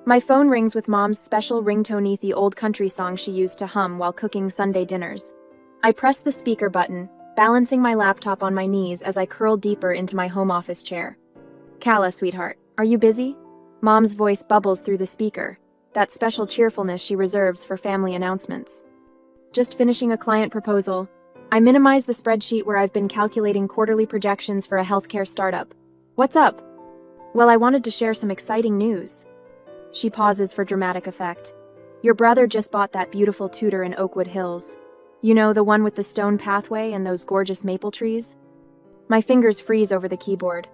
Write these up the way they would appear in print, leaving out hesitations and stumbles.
My phone rings with Mom's special ringtone, the old country song she used to hum while cooking Sunday dinners. I press the speaker button, balancing my laptop on my knees as I curl deeper into my home office chair. "Calla, sweetheart, are you busy?" Mom's voice bubbles through the speaker, that special cheerfulness she reserves for family announcements. "Just finishing a client proposal." I minimize the spreadsheet where I've been calculating quarterly projections for a healthcare startup. "What's up?" "Well, I wanted to share some exciting news." She pauses for dramatic effect. "Your brother just bought that beautiful Tudor in Oakwood Hills. You know, the one with the stone pathway and those gorgeous maple trees?" My fingers freeze over the keyboard.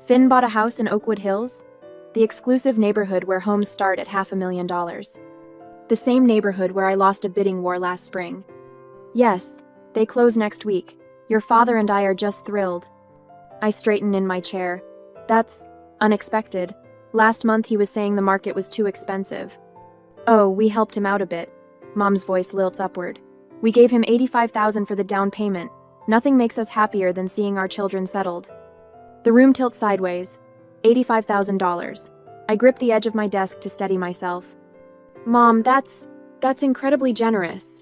Finn bought a house in Oakwood Hills? The exclusive neighborhood where homes start at $500,000. The same neighborhood where I lost a bidding war last spring. "Yes, they close next week. Your father and I are just thrilled." I straighten in my chair. "That's unexpected. Last month he was saying the market was too expensive." "Oh, we helped him out a bit." Mom's voice lilts upward. "We gave him $85,000 for the down payment. Nothing makes us happier than seeing our children settled." The room tilts sideways. $85,000. I grip the edge of my desk to steady myself. "Mom, that's incredibly generous."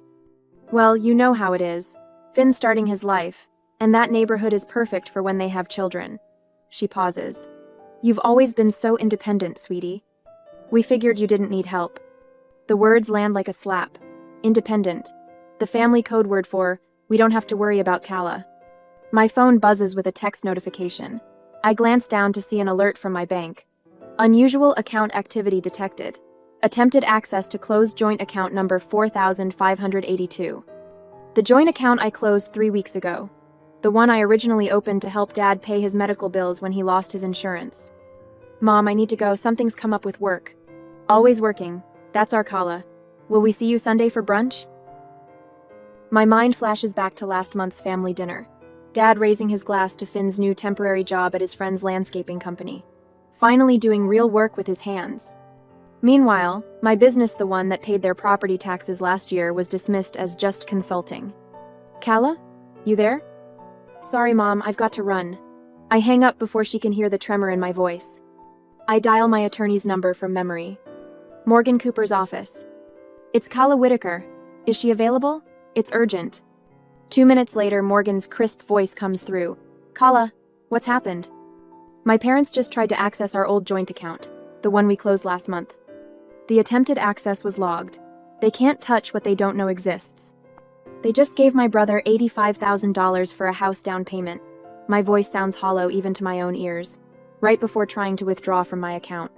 "Well, you know how it is. Finn's starting his life, and that neighborhood is perfect for when they have children." She pauses. "You've always been so independent, sweetie. We figured you didn't need help." The words land like a slap. Independent. The family code word for, we don't have to worry about Calla. My phone buzzes with a text notification. I glance down to see an alert from my bank. "Unusual account activity detected. Attempted access to closed joint account number 4582. The joint account I closed 3 weeks ago. The one I originally opened to help Dad pay his medical bills when he lost his insurance." "Mom, I need to go. Something's come up with work." "Always working. That's our Calla. Will we see you Sunday for brunch?" My mind flashes back to last month's family dinner. Dad raising his glass to Finn's new temporary job at his friend's landscaping company. Finally doing real work with his hands. Meanwhile, my business, the one that paid their property taxes last year, was dismissed as just consulting. "Calla? You there?" "Sorry, Mom, I've got to run." I hang up before she can hear the tremor in my voice. I dial my attorney's number from memory. Morgan Cooper's office. "It's Calla Whitaker. Is she available? It's urgent." 2 minutes later, Morgan's crisp voice comes through. "Calla, what's happened?" "My parents just tried to access our old joint account, the one we closed last month. The attempted access was logged. They can't touch what they don't know exists. They just gave my brother $85,000 for a house down payment." My voice sounds hollow even to my own ears, right before trying to withdraw from my account.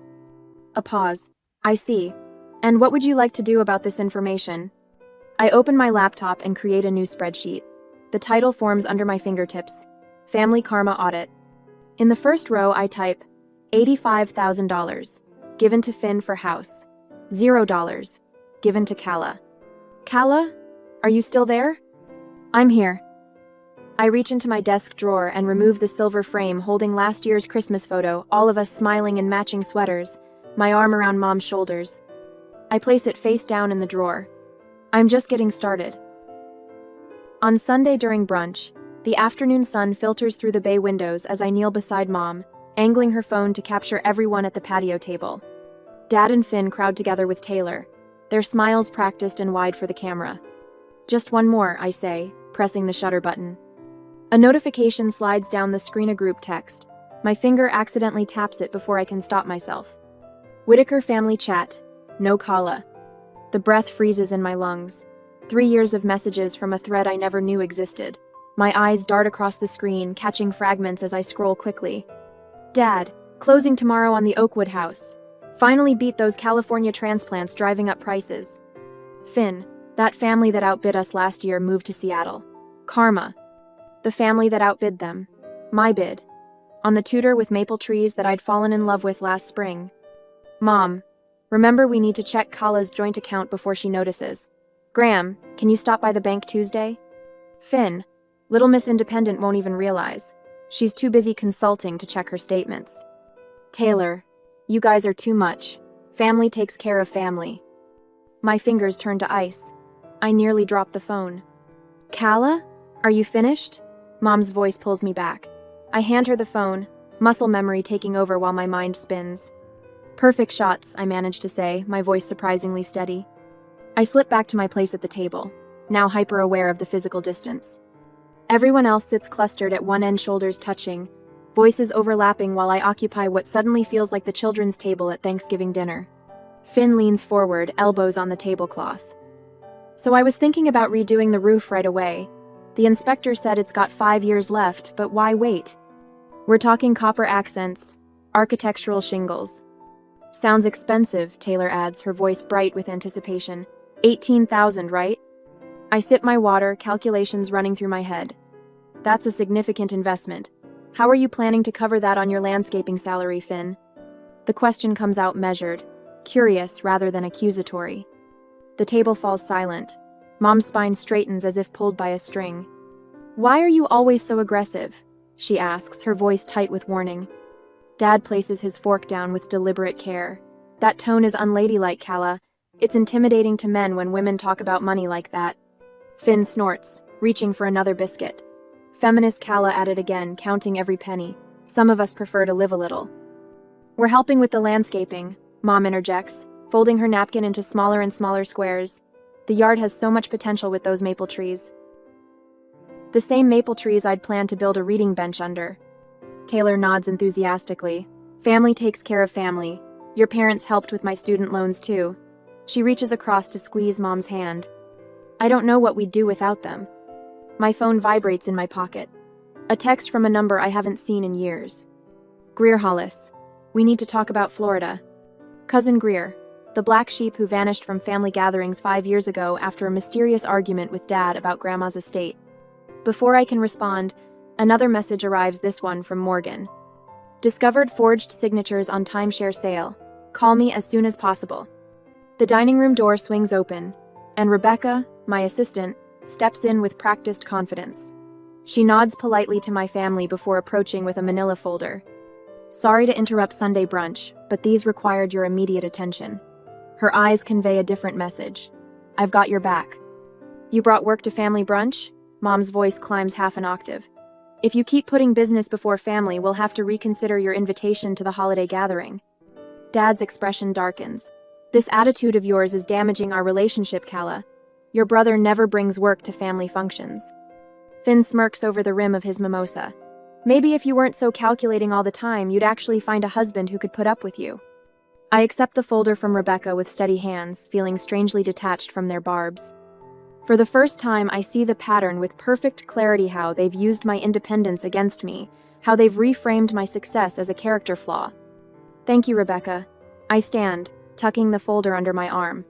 A pause. "I see. And what would you like to do about this information?" I open my laptop and create a new spreadsheet. The title forms under my fingertips. Family Karma Audit. In the first row, I type $85,000. Given to Finn for house. $0. Given to Calla. "Calla? Are you still there?" "I'm here." I reach into my desk drawer and remove the silver frame holding last year's Christmas photo, all of us smiling in matching sweaters, my arm around Mom's shoulders. I place it face down in the drawer. I'm just getting started. On Sunday during brunch, the afternoon sun filters through the bay windows as I kneel beside Mom, angling her phone to capture everyone at the patio table. Dad and Finn crowd together with Taylor, their smiles practiced and wide for the camera. "Just one more," I say, pressing the shutter button. A notification slides down the screen, a group text. My finger accidentally taps it before I can stop myself. "Whitaker family chat. No Calla." The breath freezes in my lungs. 3 years of messages from a thread I never knew existed. My eyes dart across the screen, catching fragments as I scroll quickly. "Dad, closing tomorrow on the Oakwood house. Finally beat those California transplants driving up prices." "Finn, that family that outbid us last year moved to Seattle." "Karma. The family that outbid them. My bid. On the Tudor with maple trees that I'd fallen in love with last spring." "Mom, remember we need to check Calla's joint account before she notices. Graham, can you stop by the bank Tuesday?" "Finn, Little Miss Independent won't even realize. She's too busy consulting to check her statements." "Taylor, you guys are too much. Family takes care of family." My fingers turn to ice. I nearly drop the phone. "Calla, are you finished?" Mom's voice pulls me back. I hand her the phone, muscle memory taking over while my mind spins. Perfect shots, I managed to say, my voice surprisingly steady. I slip back to my place at the table, now hyper-aware of the physical distance. Everyone else sits clustered at one end, shoulders touching, voices overlapping while I occupy what suddenly feels like the children's table at Thanksgiving dinner. Finn leans forward, elbows on the tablecloth. So I was thinking about redoing the roof right away. The inspector said it's got 5 years left, but why wait? We're talking copper accents, architectural shingles. Sounds expensive, Taylor adds, her voice bright with anticipation. 18,000, right? I sip my water, calculations running through my head. That's a significant investment. How are you planning to cover that on your landscaping salary, Finn? The question comes out measured, curious rather than accusatory. The table falls silent. Mom's spine straightens as if pulled by a string. Why are you always so aggressive? She asks, her voice tight with warning. Dad places his fork down with deliberate care. That tone is unladylike, Calla. It's intimidating to men when women talk about money like that. Finn snorts, reaching for another biscuit. Feminist Calla at it again, counting every penny. Some of us prefer to live a little. We're helping with the landscaping, Mom interjects, folding her napkin into smaller and smaller squares. The yard has so much potential with those maple trees. The same maple trees I'd planned to build a reading bench under. Taylor nods enthusiastically. Family takes care of family. Your parents helped with my student loans too. She reaches across to squeeze Mom's hand. I don't know what we'd do without them. My phone vibrates in my pocket. A text from a number I haven't seen in years. Greer Hollis. We need to talk about Florida. Cousin Greer, the black sheep who vanished from family gatherings 5 years ago after a mysterious argument with Dad about Grandma's estate. Before I can respond, another message arrives, this one from Morgan. Discovered forged signatures on timeshare sale. Call me as soon as possible. The dining room door swings open, and Rebecca, my assistant, steps in with practiced confidence. She nods politely to my family before approaching with a manila folder. Sorry to interrupt Sunday brunch, but these required your immediate attention. Her eyes convey a different message. I've got your back. You brought work to family brunch? Mom's voice climbs half an octave. If you keep putting business before family, we'll have to reconsider your invitation to the holiday gathering. Dad's expression darkens. This attitude of yours is damaging our relationship, Calla. Your brother never brings work to family functions. Finn smirks over the rim of his mimosa. Maybe if you weren't so calculating all the time, you'd actually find a husband who could put up with you. I accept the folder from Rebecca with steady hands, feeling strangely detached from their barbs. For the first time, I see the pattern with perfect clarity, how they've used my independence against me, how they've reframed my success as a character flaw. Thank you, Rebecca. I stand, tucking the folder under my arm.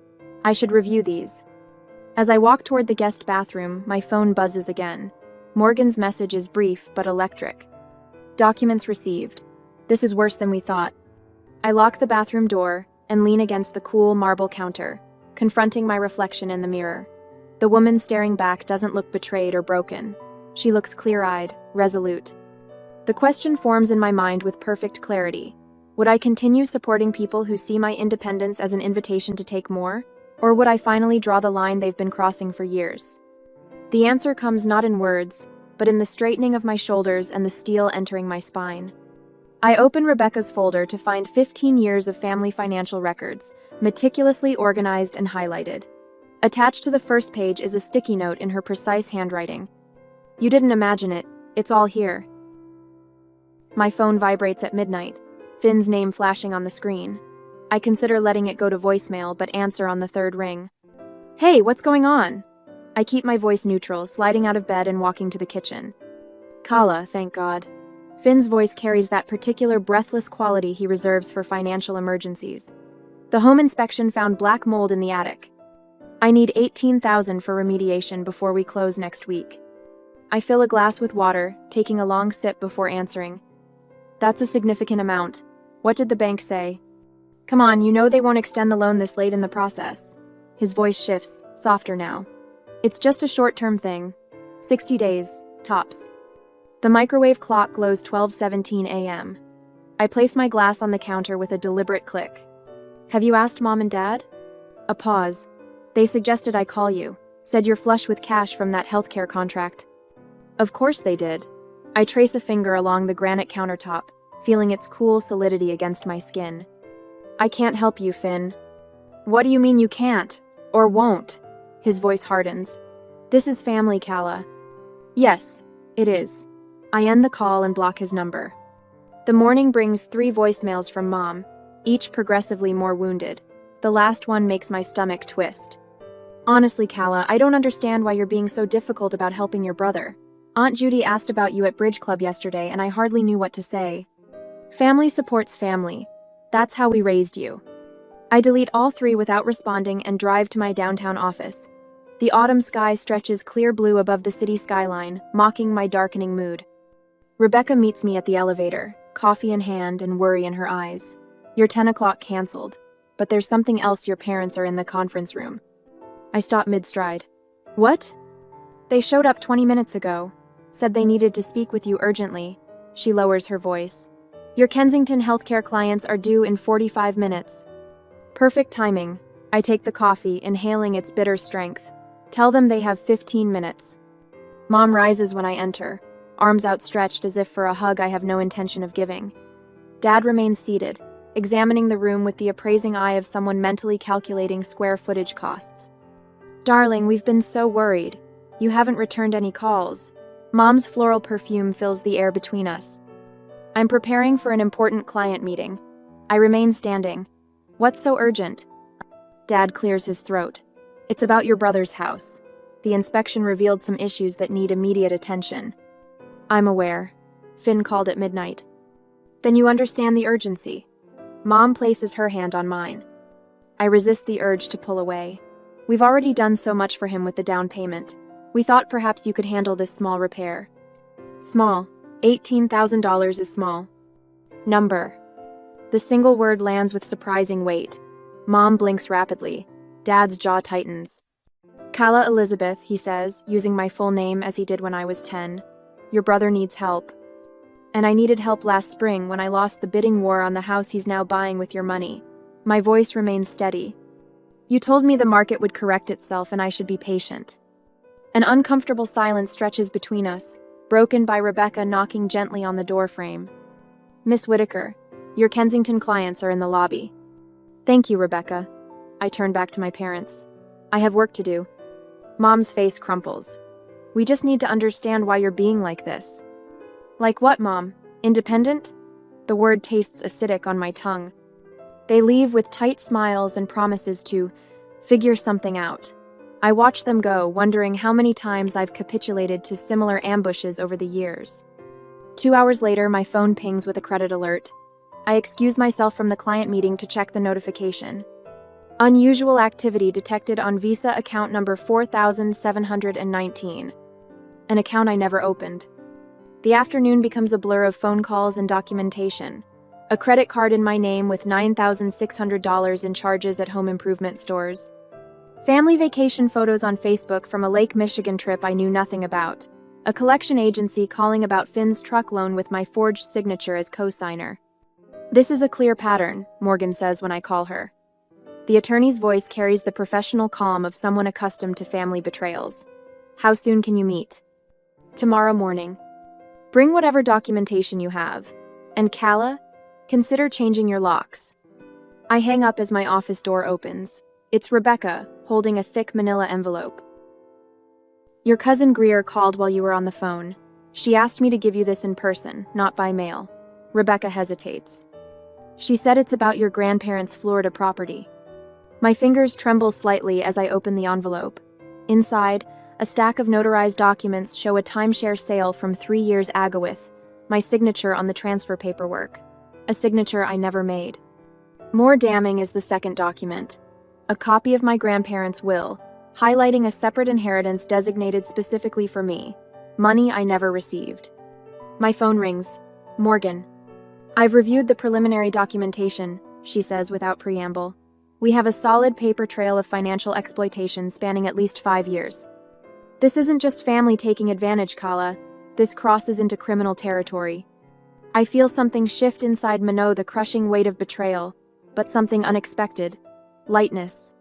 I should review these. As I walk toward the guest bathroom, my phone buzzes again. Morgan's message is brief but electric. Documents received. This is worse than we thought. I lock the bathroom door and lean against the cool marble counter, confronting my reflection in the mirror. The woman staring back doesn't look betrayed or broken. She looks clear-eyed, resolute. The question forms in my mind with perfect clarity. Would I continue supporting people who see my independence as an invitation to take more? Or would I finally draw the line they've been crossing for years? The answer comes not in words, but in the straightening of my shoulders and the steel entering my spine. I open Rebecca's folder to find 15 years of family financial records, meticulously organized and highlighted. Attached to the first page is a sticky note in her precise handwriting. You didn't imagine it, it's all here. My phone vibrates at midnight, Finn's name flashing on the screen. I consider letting it go to voicemail, but answer on the third ring. Hey, what's going on? I keep my voice neutral, sliding out of bed and walking to the kitchen. Calla, thank God. Finn's voice carries that particular breathless quality he reserves for financial emergencies. The home inspection found black mold in the attic. I need $18,000 for remediation before we close next week. I fill a glass with water, taking a long sip before answering. That's a significant amount. What did the bank say? Come on, you know they won't extend the loan this late in the process. His voice shifts, softer now. It's just a short-term thing. 60 days, tops. The microwave clock glows 12:17 a.m. I place my glass on the counter with a deliberate click. Have you asked Mom and Dad? A pause. They suggested I call you, said you're flush with cash from that healthcare contract. Of course they did. I trace a finger along the granite countertop, feeling its cool solidity against my skin. I can't help you, Finn. What do you mean you can't? Or won't? His voice hardens. This is family, Calla. Yes, it is. I end the call and block his number. The morning brings 3 voicemails from Mom, each progressively more wounded. The last one makes my stomach twist. Honestly, Calla, I don't understand why you're being so difficult about helping your brother. Aunt Judy asked about you at Bridge Club yesterday and I hardly knew what to say. Family supports family. That's how we raised you. I delete all 3 without responding and drive to my downtown office. The autumn sky stretches clear blue above the city skyline, mocking my darkening mood. Rebecca meets me at the elevator, coffee in hand and worry in her eyes. Your 10 o'clock canceled, but there's something else. Your parents are in the conference room. I stop mid-stride. What? They showed up 20 minutes ago. Said they needed to speak with you urgently. She lowers her voice. Your Kensington Healthcare clients are due in 45 minutes. Perfect timing. I take the coffee, inhaling its bitter strength. Tell them they have 15 minutes. Mom rises when I enter, arms outstretched as if for a hug I have no intention of giving. Dad remains seated, examining the room with the appraising eye of someone mentally calculating square footage costs. Darling, we've been so worried. You haven't returned any calls. Mom's floral perfume fills the air between us. I'm preparing for an important client meeting. I remain standing. What's so urgent? Dad clears his throat. It's about your brother's house. The inspection revealed some issues that need immediate attention. I'm aware. Finn called at midnight. Then you understand the urgency. Mom places her hand on mine. I resist the urge to pull away. We've already done so much for him with the down payment. We thought perhaps you could handle this small repair. Small. $18,000 is small. Number. The single word lands with surprising weight. Mom blinks rapidly. Dad's jaw tightens. Calla Elizabeth, he says, using my full name as he did when I was 10. Your brother needs help. And I needed help last spring when I lost the bidding war on the house he's now buying with your money. My voice remains steady. You told me the market would correct itself and I should be patient. An uncomfortable silence stretches between us, broken by Rebecca knocking gently on the doorframe. Miss Whitaker, your Kensington clients are in the lobby. Thank you, Rebecca. I turn back to my parents. I have work to do. Mom's face crumples. We just need to understand why you're being like this. Like what, Mom? Independent? The word tastes acidic on my tongue. They leave with tight smiles and promises to figure something out. I watch them go, wondering how many times I've capitulated to similar ambushes over the years. 2 hours later, my phone pings with a credit alert. I excuse myself from the client meeting to check the notification. Unusual activity detected on Visa account number 4719. An account I never opened. The afternoon becomes a blur of phone calls and documentation. A credit card in my name with $9,600 in charges at home improvement stores. Family vacation photos on Facebook from a Lake Michigan trip I knew nothing about. A collection agency calling about Finn's truck loan with my forged signature as co-signer. This is a clear pattern, Morgan says when I call her. The attorney's voice carries the professional calm of someone accustomed to family betrayals. How soon can you meet? Tomorrow morning. Bring whatever documentation you have. And Calla, consider changing your locks. I hang up as my office door opens. It's Rebecca, holding a thick manila envelope. Your cousin Greer called while you were on the phone. She asked me to give you this in person, not by mail. Rebecca hesitates. She said it's about your grandparents' Florida property. My fingers tremble slightly as I open the envelope. Inside, a stack of notarized documents show a timeshare sale from 3 years Agawith, my signature on the transfer paperwork. A signature I never made. More damning is the second document. A copy of my grandparents' will, highlighting a separate inheritance designated specifically for me. Money I never received. My phone rings. Morgan. I've reviewed the preliminary documentation, she says without preamble. We have a solid paper trail of financial exploitation spanning at least 5 years. This isn't just family taking advantage, Calla. This crosses into criminal territory. I feel something shift inside Minot, the crushing weight of betrayal, but something unexpected. Lightness.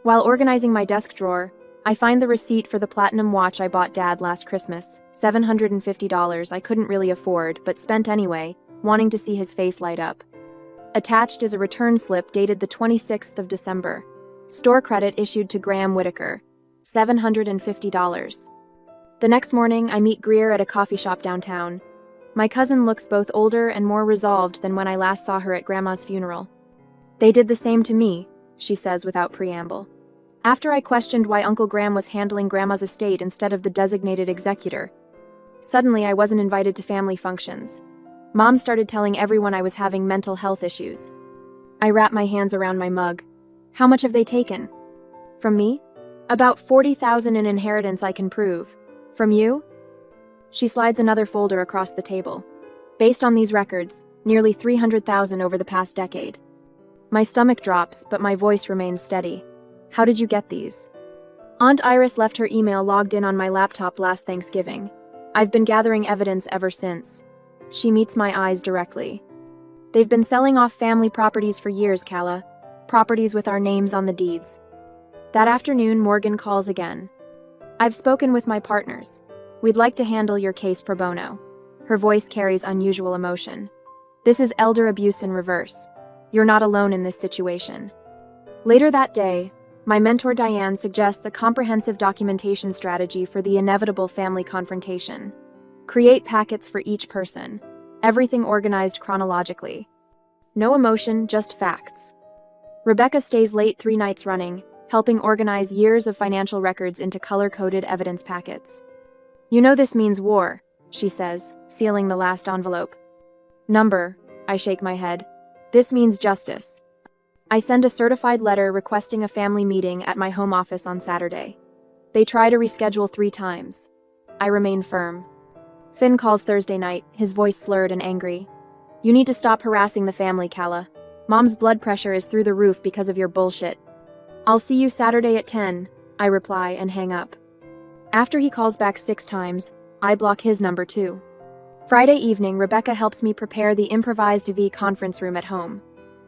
While organizing my desk drawer, I find the receipt for the platinum watch I bought Dad last Christmas. $750 I couldn't really afford, but spent anyway, wanting to see his face light up. Attached is a return slip dated the 26th of December. Store credit issued to Graham Whitaker. $750. The next morning, I meet Greer at a coffee shop downtown. My cousin looks both older and more resolved than when I last saw her at Grandma's funeral. "They did the same to me," she says without preamble. After I questioned why Uncle Graham was handling Grandma's estate instead of the designated executor. Suddenly, I wasn't invited to family functions. Mom started telling everyone I was having mental health issues. I wrap my hands around my mug. "How much have they taken?" "From me? About 40,000 in inheritance I can prove. From you?" She slides another folder across the table. "Based on these records, nearly 300,000 over the past decade." My stomach drops, but my voice remains steady. "How did you get these?" Aunt Iris left her email logged in on my laptop last Thanksgiving. I've been gathering evidence ever since. She meets my eyes directly. "They've been selling off family properties for years, Calla. Properties with our names on the deeds." That afternoon, Morgan calls again. "I've spoken with my partners. We'd like to handle your case pro bono." Her voice carries unusual emotion. "This is elder abuse in reverse. You're not alone in this situation." Later that day, my mentor Diane suggests a comprehensive documentation strategy for the inevitable family confrontation. Create packets for each person, everything organized chronologically. No emotion, just facts. Rebecca stays late 3 nights running, helping organize years of financial records into color-coded evidence packets. "You know this means war," she says, sealing the last envelope. "Number," I shake my head. "This means justice." I send a certified letter requesting a family meeting at my home office on Saturday. They try to reschedule 3 times. I remain firm. Finn calls Thursday night, his voice slurred and angry. "You need to stop harassing the family, Calla. Mom's blood pressure is through the roof because of your bullshit." "I'll see you Saturday at 10, I reply and hang up. After he calls back 6 times, I block his number too. Friday evening, Rebecca helps me prepare the improvised V conference room at home.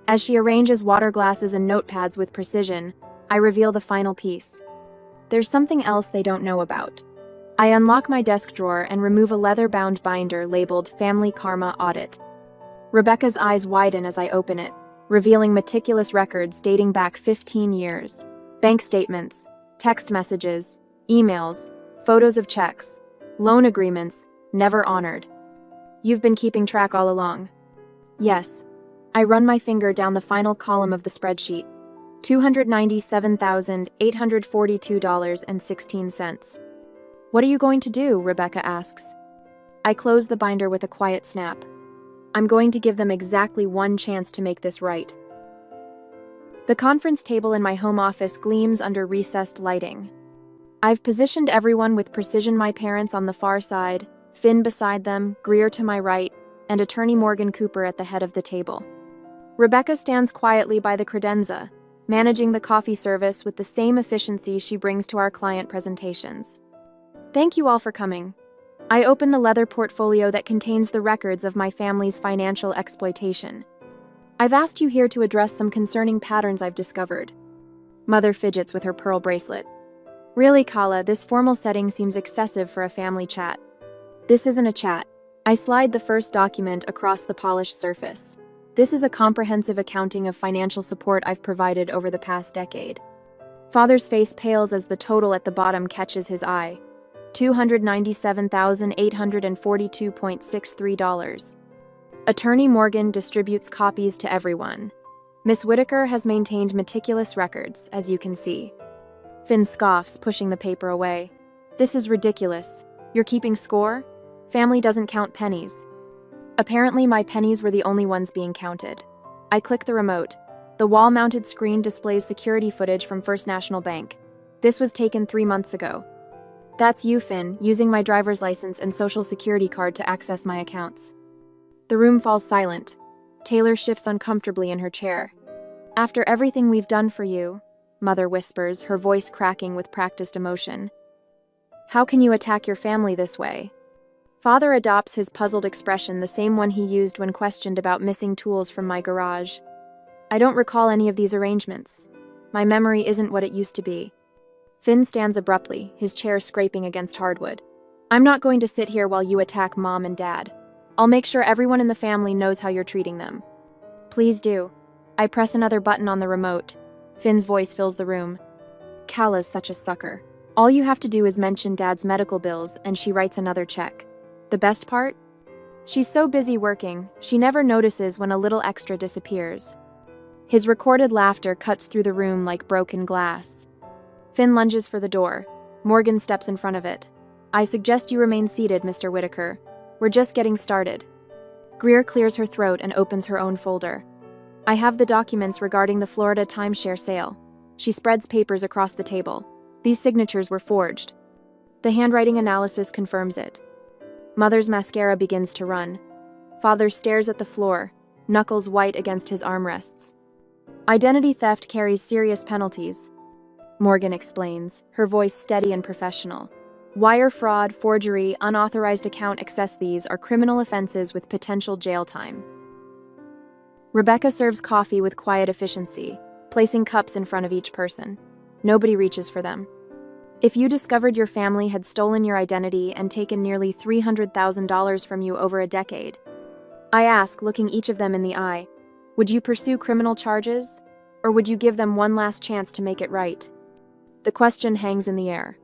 As she arranges water glasses and notepads with precision, I reveal the final piece. There's something else they don't know about. I unlock my desk drawer and remove a leather-bound binder labeled Family Karma Audit. Rebecca's eyes widen as I open it, revealing meticulous records dating back 15 years. Bank statements, text messages, emails, photos of checks, loan agreements, never honored. "You've been keeping track all along." "Yes." I run my finger down the final column of the spreadsheet. $297,842.16. "What are you going to do?" Rebecca asks. I close the binder with a quiet snap. I'm going to give them exactly 1 chance to make this right. The conference table in my home office gleams under recessed lighting. I've positioned everyone with precision: my parents on the far side, Finn beside them, Greer to my right, and attorney Morgan Cooper at the head of the table. Rebecca stands quietly by the credenza, managing the coffee service with the same efficiency she brings to our client presentations. "Thank you all for coming." I open the leather portfolio that contains the records of my family's financial exploitation. "I've asked you here to address some concerning patterns I've discovered." Mother fidgets with her pearl bracelet. "Really, Calla, this formal setting seems excessive for a family chat." "This isn't a chat." I slide the first document across the polished surface. This is a comprehensive accounting of financial support I've provided over the past decade. Father's face pales as the total at the bottom catches his eye. $297,842.63. Attorney Morgan distributes copies to everyone. Miss Whitaker has maintained meticulous records, as you can see. Finn scoffs, pushing the paper away. "This is ridiculous. You're keeping score? Family doesn't count pennies." Apparently, my pennies were the only ones being counted. I click the remote. The wall-mounted screen displays security footage from First National Bank. This was taken 3 months ago. "That's you, Finn, using my driver's license and social security card to access my accounts." The room falls silent. Taylor shifts uncomfortably in her chair. "After everything we've done for you," Mother whispers, her voice cracking with practiced emotion. "How can you attack your family this way?" Father adopts his puzzled expression, the same one he used when questioned about missing tools from my garage. "I don't recall any of these arrangements. My memory isn't what it used to be." Finn stands abruptly, his chair scraping against hardwood. "I'm not going to sit here while you attack Mom and Dad. I'll make sure everyone in the family knows how you're treating them." Please do. I press another button on the remote. Finn's voice fills the room. Kala's such a sucker. All you have to do is mention Dad's medical bills and she writes another check. The best part? She's so busy working, she never notices when a little extra disappears. His recorded laughter cuts through the room like broken glass. Finn lunges for the door. Morgan steps in front of it. I suggest you remain seated, Mr. Whitaker. We're just getting started. Greer clears her throat and opens her own folder. I have the documents regarding the Florida timeshare sale. She spreads papers across the table. These signatures were forged. The handwriting analysis confirms it. Mother's mascara begins to run. Father stares at the floor, knuckles white against his armrests. Identity theft carries serious penalties, Morgan explains, her voice steady and professional. Wire fraud, forgery, unauthorized account access, these are criminal offenses with potential jail time. Rebecca serves coffee with quiet efficiency, placing cups in front of each person. Nobody reaches for them. If you discovered your family had stolen your identity and taken nearly $300,000 from you over a decade, I ask, looking each of them in the eye, would you pursue criminal charges, or would you give them one last chance to make it right? The question hangs in the air.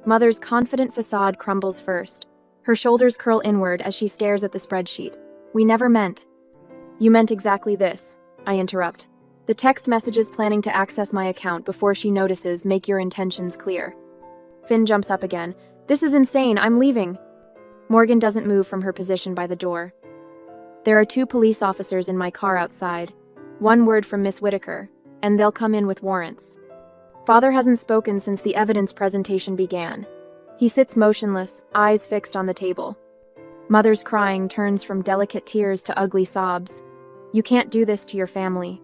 Mother's confident facade crumbles first. Her shoulders curl inward as she stares at the spreadsheet. We never meant. You meant exactly this, I interrupt. The text messages planning to access my account before she notices make your intentions clear. Finn jumps up again. This is insane, I'm leaving. Morgan doesn't move from her position by the door. There are 2 police officers in my car outside. One word from Miss Whitaker, and they'll come in with warrants. Father hasn't spoken since the evidence presentation began. He sits motionless, eyes fixed on the table. Mother's crying turns from delicate tears to ugly sobs. You can't do this to your family.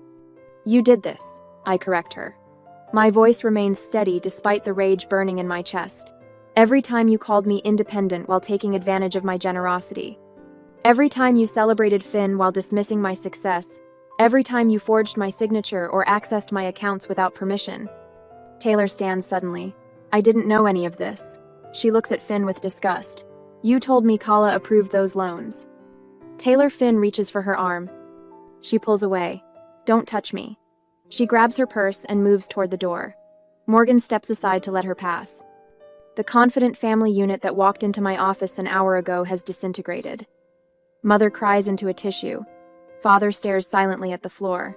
You did this, I correct her. My voice remains steady despite the rage burning in my chest. Every time you called me independent while taking advantage of my generosity. Every time you celebrated Finn while dismissing my success. Every time you forged my signature or accessed my accounts without permission. Taylor stands suddenly. I didn't know any of this. She looks at Finn with disgust. You told me Kala approved those loans. Taylor Finn reaches for her arm. She pulls away. Don't touch me. She grabs her purse and moves toward the door. Morgan steps aside to let her pass. The confident family unit that walked into my office an hour ago has disintegrated. Mother cries into a tissue. Father stares silently at the floor.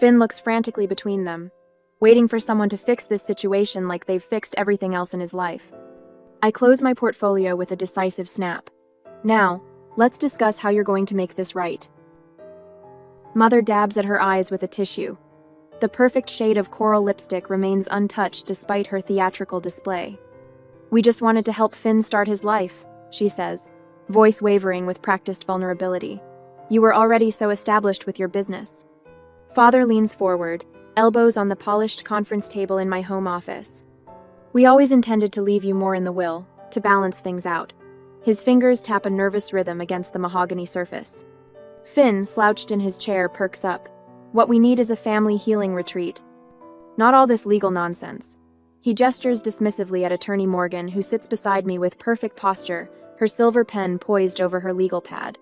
Finn looks frantically between them, waiting for someone to fix this situation like they've fixed everything else in his life. I close my portfolio with a decisive snap. Now, let's discuss how you're going to make this right. Mother dabs at her eyes with a tissue. The perfect shade of coral lipstick remains untouched despite her theatrical display. We just wanted to help Finn start his life, she says, voice wavering with practiced vulnerability. You were already so established with your business. Father leans forward, elbows on the polished conference table in my home office. We always intended to leave you more in the will, to balance things out. His fingers tap a nervous rhythm against the mahogany surface. Finn, slouched in his chair, perks up. What we need is a family healing retreat. Not all this legal nonsense. He gestures dismissively at Attorney Morgan, who sits beside me with perfect posture, her silver pen poised over her legal pad.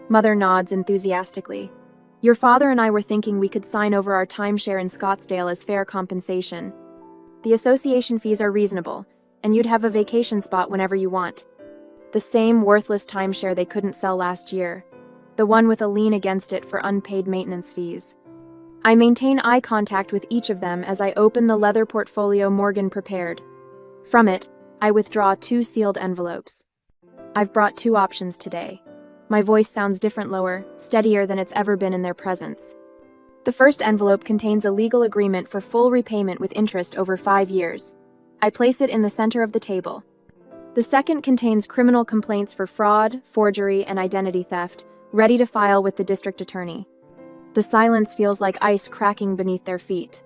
Mother nods enthusiastically. Your father and I were thinking we could sign over our timeshare in Scottsdale as fair compensation. The association fees are reasonable, and you'd have a vacation spot whenever you want. The same worthless timeshare they couldn't sell last year. The one with a lien against it for unpaid maintenance fees. I maintain eye contact with each of them as I open the leather portfolio Morgan prepared. From it, I withdraw 2 sealed envelopes. I've brought 2 options today. My voice sounds different, lower, steadier than it's ever been in their presence. The first envelope contains a legal agreement for full repayment with interest over 5 years. I place it in the center of the table. The second contains criminal complaints for fraud, forgery, and identity theft, ready to file with the district attorney. The silence feels like ice cracking beneath their feet.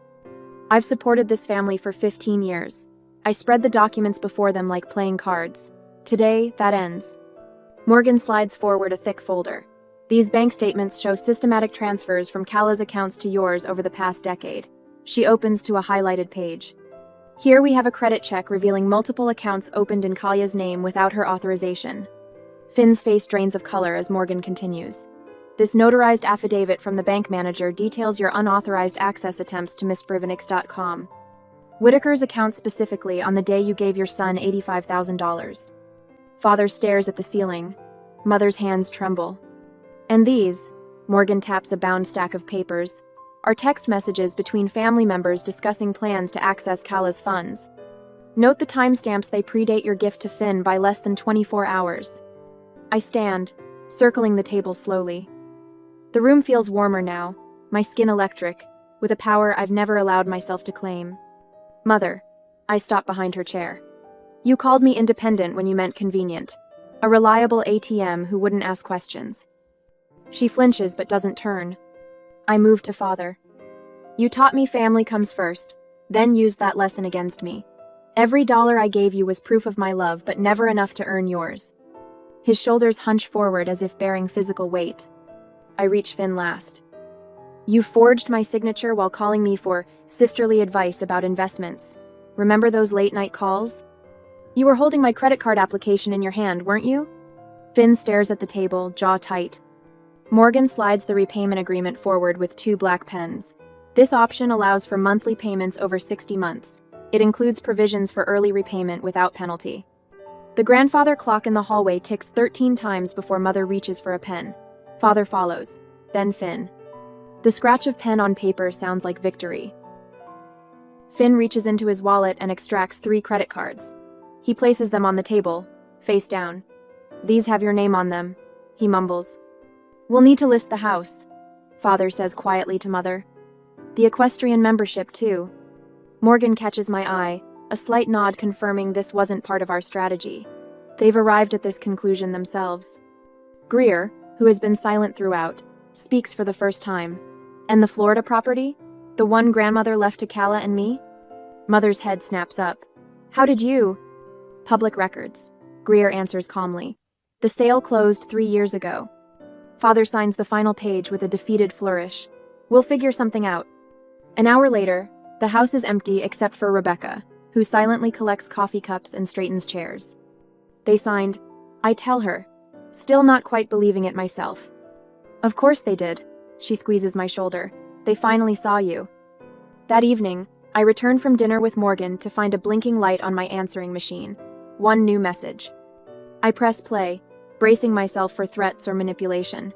I've supported this family for 15 years. I spread the documents before them like playing cards. Today, that ends. Morgan slides forward a thick folder. These bank statements show systematic transfers from Kala's accounts to yours over the past decade. She opens to a highlighted page. Here we have a credit check revealing multiple accounts opened in Kala's name without her authorization. Finn's face drains of color as Morgan continues. This notarized affidavit from the bank manager details your unauthorized access attempts to MissBrivenix.com. Whitaker's account specifically on the day you gave your son $85,000. Father stares at the ceiling. Mother's hands tremble. And these, Morgan taps a bound stack of papers, are text messages between family members discussing plans to access Cala's funds. Note the timestamps, they predate your gift to Finn by less than 24 hours. I stand, circling the table slowly. The room feels warmer now, my skin electric, with a power I've never allowed myself to claim. Mother, I stop behind her chair. You called me independent when you meant convenient. A reliable ATM who wouldn't ask questions. She flinches but doesn't turn. I move to Father. You taught me family comes first, then used that lesson against me. Every dollar I gave you was proof of my love, but never enough to earn yours. His shoulders hunch forward as if bearing physical weight. I reach Finn last. You forged my signature while calling me for sisterly advice about investments. Remember those late-night calls? You were holding my credit card application in your hand, weren't you? Finn stares at the table, jaw tight. Morgan slides the repayment agreement forward with 2 black pens. This option allows for monthly payments over 60 months. It includes provisions for early repayment without penalty. The grandfather clock in the hallway ticks 13 times before Mother reaches for a pen. Father follows, then Finn. The scratch of pen on paper sounds like victory. Finn reaches into his wallet and extracts 3 credit cards. He places them on the table, face down. These have your name on them, he mumbles. We'll need to list the house, Father says quietly to Mother. The equestrian membership, too. Morgan catches my eye, a slight nod confirming this wasn't part of our strategy. They've arrived at this conclusion themselves. Greer, who has been silent throughout, speaks for the first time. And the Florida property? The one grandmother left to Cala and me? Mother's head snaps up. How did you? Public records, Greer answers calmly. The sale closed 3 years ago. Father signs the final page with a defeated flourish. We'll figure something out. An hour later, the house is empty except for Rebecca, who silently collects coffee cups and straightens chairs. They signed, I tell her, still not quite believing it myself. Of course they did, she squeezes my shoulder. They finally saw you. That evening, I returned from dinner with Morgan to find a blinking light on my answering machine. One new message. I press play, bracing myself for threats or manipulation.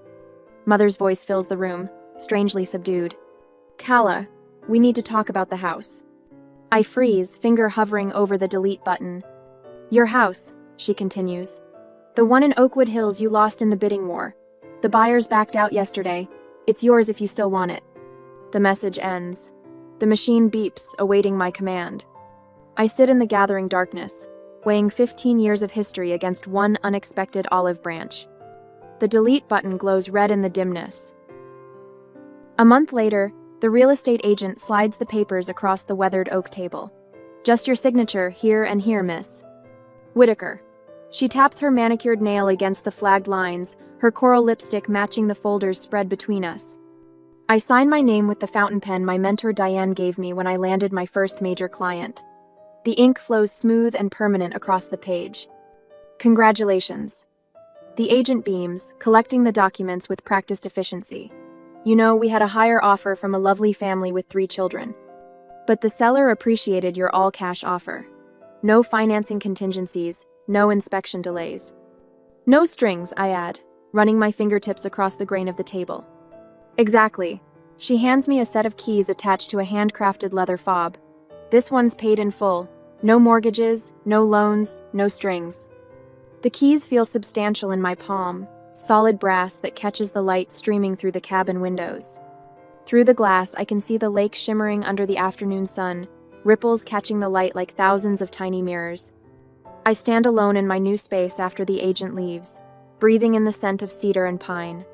Mother's voice fills the room, strangely subdued. Cala, we need to talk about the house. I freeze, finger hovering over the delete button. Your house, she continues. The one in Oakwood Hills you lost in the bidding war. The buyers backed out yesterday. It's yours if you still want it. The message ends. The machine beeps, awaiting my command. I sit in the gathering darkness, weighing 15 years of history against one unexpected olive branch. The delete button glows red in the dimness. A month later, the real estate agent slides the papers across the weathered oak table. Just your signature, here and here, miss. Whitaker. She taps her manicured nail against the flagged lines, her coral lipstick matching the folders spread between us. I sign my name with the fountain pen my mentor Diane gave me when I landed my first major client. The ink flows smooth and permanent across the page. Congratulations. The agent beams, collecting the documents with practiced efficiency. You know, we had a higher offer from a lovely family with 3 children. But the seller appreciated your all-cash offer. No financing contingencies, no inspection delays. No strings, I add, running my fingertips across the grain of the table. Exactly. She hands me a set of keys attached to a handcrafted leather fob. This one's paid in full. No mortgages, no loans, no strings. The keys feel substantial in my palm, solid brass that catches the light streaming through the cabin windows. Through the glass, I can see the lake shimmering under the afternoon sun, ripples catching the light like thousands of tiny mirrors. I stand alone in my new space after the agent leaves, breathing in the scent of cedar and pine.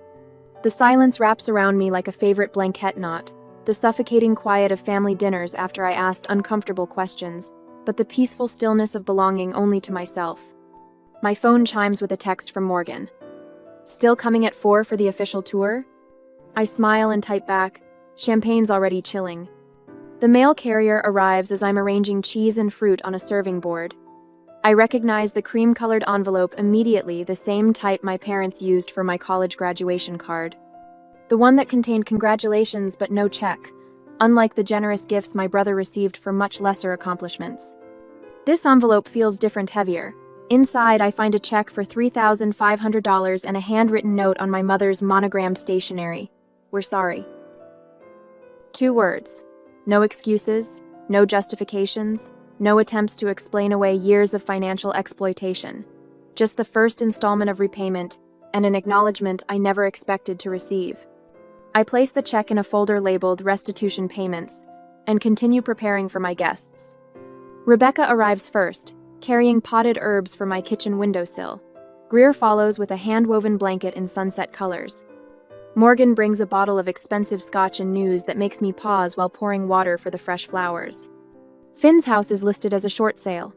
The silence wraps around me like a favorite blanket knot, the suffocating quiet of family dinners after I asked uncomfortable questions, but the peaceful stillness of belonging only to myself. My phone chimes with a text from Morgan. Still coming at 4 for the official tour? I smile and type back, champagne's already chilling. The mail carrier arrives as I'm arranging cheese and fruit on a serving board. I recognize the cream-colored envelope immediately, the same type my parents used for my college graduation card. The one that contained congratulations but no check, unlike the generous gifts my brother received for much lesser accomplishments. This envelope feels different, heavier. Inside, I find a check for $3,500 and a handwritten note on my mother's monogrammed stationery. "We're sorry." 2 words. No excuses, no justifications, no attempts to explain away years of financial exploitation. Just the first installment of repayment and an acknowledgement I never expected to receive. I place the check in a folder labeled Restitution Payments and continue preparing for my guests. Rebecca arrives first, carrying potted herbs for my kitchen windowsill. Greer follows with a hand-woven blanket in sunset colors. Morgan brings a bottle of expensive scotch and news that makes me pause while pouring water for the fresh flowers. Finn's house is listed as a short sale,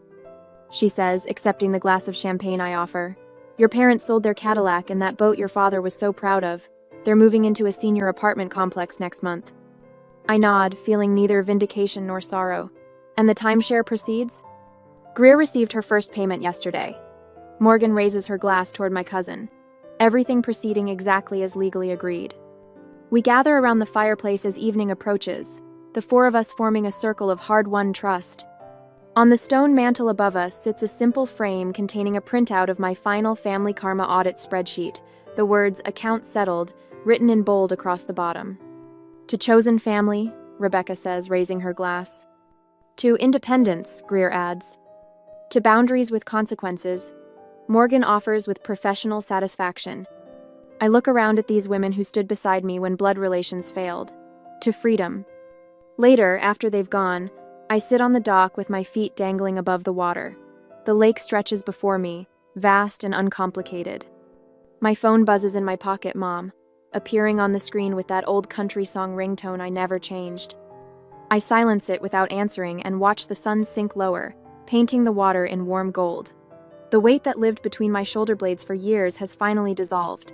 she says, accepting the glass of champagne I offer. "Your parents sold their Cadillac and that boat your father was so proud of. They're moving into a senior apartment complex next month." I nod, feeling neither vindication nor sorrow. "And the timeshare proceeds?" Greer received her first payment yesterday. Morgan raises her glass toward my cousin. Everything proceeding exactly as legally agreed. We gather around the fireplace as evening approaches, the 4 of us forming a circle of hard-won trust. On the stone mantel above us sits a simple frame containing a printout of my final family karma audit spreadsheet, the words "account settled" written in bold across the bottom. "To chosen family," Rebecca says, raising her glass. "To independence," Greer adds. "To boundaries with consequences," Morgan offers with professional satisfaction. I look around at these women who stood beside me when blood relations failed. To freedom. Later, after they've gone, I sit on the dock with my feet dangling above the water. The lake stretches before me, vast and uncomplicated. My phone buzzes in my pocket, Mom, appearing on the screen with that old country song ringtone I never changed. I silence it without answering and watch the sun sink lower, painting the water in warm gold. The weight that lived between my shoulder blades for years has finally dissolved.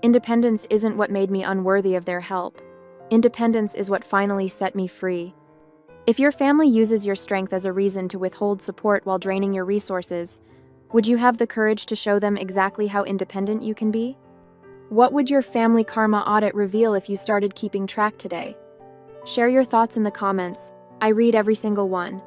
Independence isn't what made me unworthy of their help. Independence is what finally set me free. If your family uses your strength as a reason to withhold support while draining your resources, would you have the courage to show them exactly how independent you can be? What would your family karma audit reveal if you started keeping track today? Share your thoughts in the comments. I read every single one.